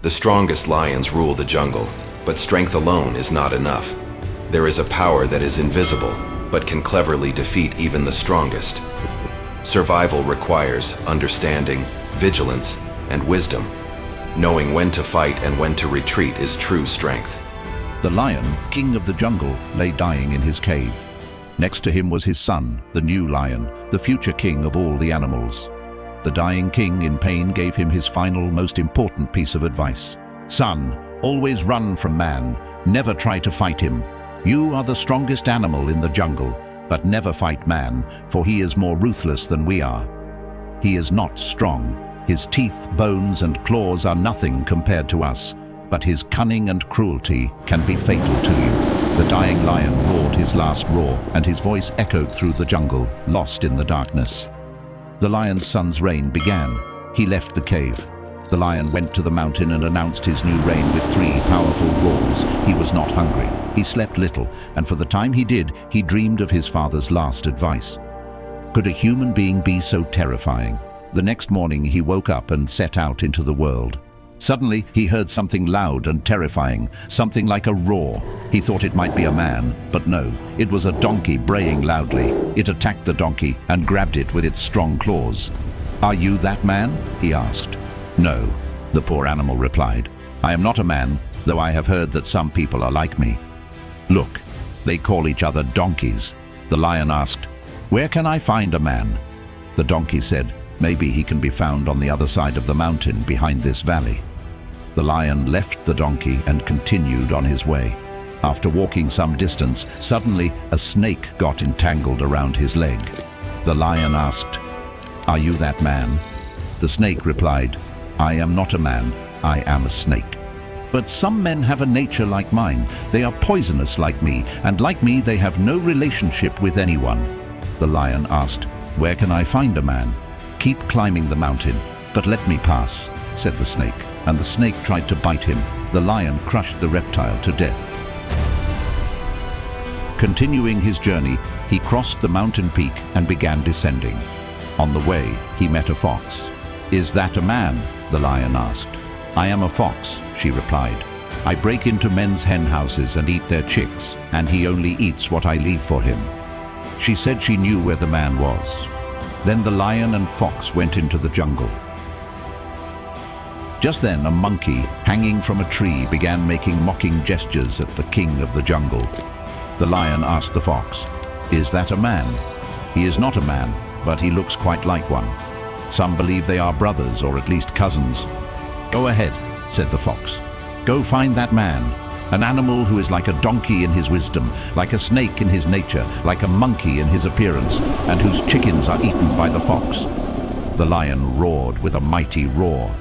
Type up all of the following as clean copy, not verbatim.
The strongest lions rule the jungle, but strength alone is not enough. There is a power that is invisible, but can cleverly defeat even the strongest. Survival requires understanding, vigilance, and wisdom. Knowing when to fight and when to retreat is true strength. The lion, king of the jungle, lay dying in his cave. Next to him was his son, the new lion, the future king of all the animals. The dying king, in pain, gave him his final, most important piece of advice. Son, always run from man. Never try to fight him. You are the strongest animal in the jungle, but never fight man, for he is more ruthless than we are. He is not strong. His teeth, bones, and claws are nothing compared to us, but his cunning and cruelty can be fatal to you. The dying lion roared his last roar, and his voice echoed through the jungle, lost in the darkness. The lion's son's reign began. He left the cave. The lion went to the mountain and announced his new reign with 3 powerful roars. He was not hungry. He slept little, and for the time he did, he dreamed of his father's last advice. Could a human being be so terrifying? The next morning he woke up and set out into the world. Suddenly he heard something loud and terrifying, something like a roar. He thought it might be a man, but no, it was a donkey braying loudly. It attacked the donkey and grabbed it with its strong claws. "Are you that man?" he asked. "No," the poor animal replied. "I am not a man, though I have heard that some people are like me." "Look, they call each other donkeys." The lion asked, "Where can I find a man?" The donkey said, "Maybe he can be found on the other side of the mountain behind this valley." The lion left the donkey and continued on his way. After walking some distance, suddenly a snake got entangled around his leg. The lion asked, "Are you that man?" The snake replied, "I am not a man, I am a snake. But some men have a nature like mine. They are poisonous like me, and like me they have no relationship with anyone." The lion asked, "Where can I find a man?" "Keep climbing the mountain, but let me pass," said the snake, and the snake tried to bite him. The lion crushed the reptile to death. Continuing his journey, he crossed the mountain peak and began descending. On the way, he met a fox. "Is that a man?" the lion asked. "I am a fox," she replied. "I break into men's hen houses and eat their chicks, and he only eats what I leave for him." She said she knew where the man was. Then the lion and fox went into the jungle. Just then a monkey, hanging from a tree, began making mocking gestures at the king of the jungle. The lion asked the fox, "Is that a man?" "He is not a man, but he looks quite like one. Some believe they are brothers, or at least cousins." "Go ahead," said the fox. "Go find that man, an animal who is like a donkey in his wisdom, like a snake in his nature, like a monkey in his appearance, and whose chickens are eaten by the fox." The lion roared with a mighty roar.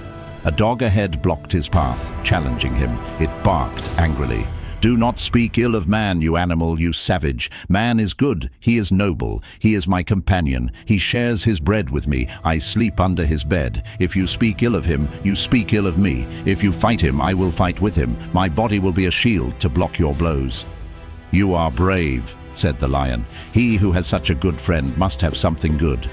A dog ahead blocked his path, challenging him. It barked angrily. "Do not speak ill of man, you animal, you savage. Man is good, he is noble, he is my companion, he shares his bread with me, I sleep under his bed. If you speak ill of him, you speak ill of me. If you fight him, I will fight with him. My body will be a shield to block your blows." "You are brave," said the lion. "He who has such a good friend must have something good."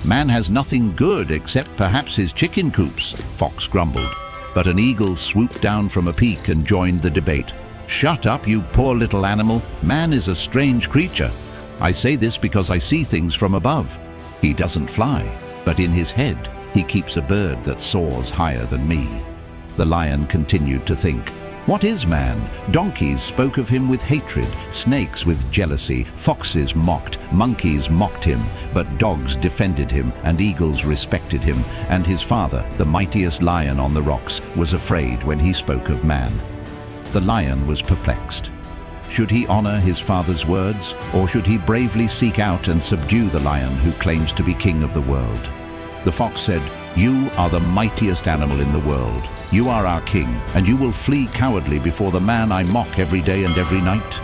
"Man has nothing good except perhaps his chicken coops," Fox grumbled. But an eagle swooped down from a peak and joined the debate. "Shut up, you poor little animal. Man is a strange creature. I say this because I see things from above. He doesn't fly, but in his head he keeps a bird that soars higher than me." The lion continued to think. What is man? Donkeys spoke of him with hatred, snakes with jealousy, foxes mocked, monkeys mocked him, but dogs defended him, and eagles respected him, and his father, the mightiest lion on the rocks, was afraid when he spoke of man. The lion was perplexed. Should he honor his father's words, or should he bravely seek out and subdue the lion who claims to be king of the world? The fox said, "You are the mightiest animal in the world. You are our king, and you will flee cowardly before the man I mock every day and every night?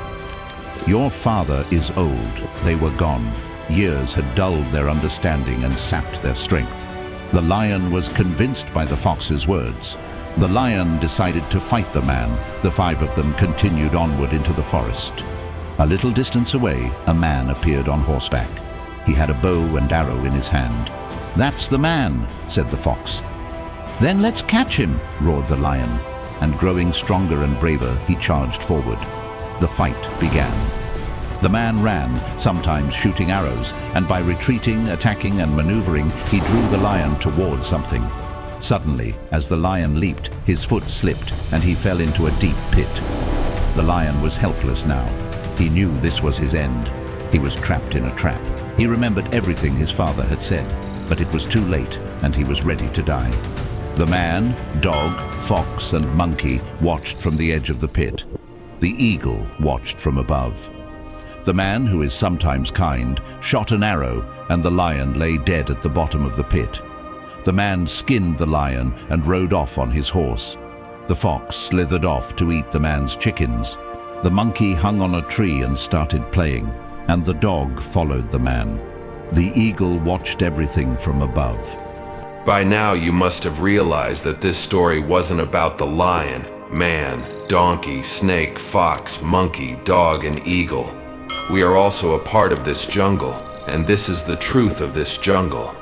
Your father is old. They were gone. Years had dulled their understanding and sapped their strength." The lion was convinced by the fox's words. The lion decided to fight the man. The 5 of them continued onward into the forest. A little distance away, a man appeared on horseback. He had a bow and arrow in his hand. "That's the man," said the fox. "Then let's catch him," roared the lion, and growing stronger and braver, he charged forward. The fight began. The man ran, sometimes shooting arrows, and by retreating, attacking, and maneuvering, he drew the lion toward something. Suddenly, as the lion leaped, his foot slipped, and he fell into a deep pit. The lion was helpless now. He knew this was his end. He was trapped in a trap. He remembered everything his father had said, but it was too late, and he was ready to die. The man, dog, fox, and monkey watched from the edge of the pit. The eagle watched from above. The man, who is sometimes kind, shot an arrow, and the lion lay dead at the bottom of the pit. The man skinned the lion and rode off on his horse. The fox slithered off to eat the man's chickens. The monkey hung on a tree and started playing, and the dog followed the man. The eagle watched everything from above. By now you must have realized that this story wasn't about the lion, man, donkey, snake, fox, monkey, dog, and eagle. We are also a part of this jungle, and this is the truth of this jungle.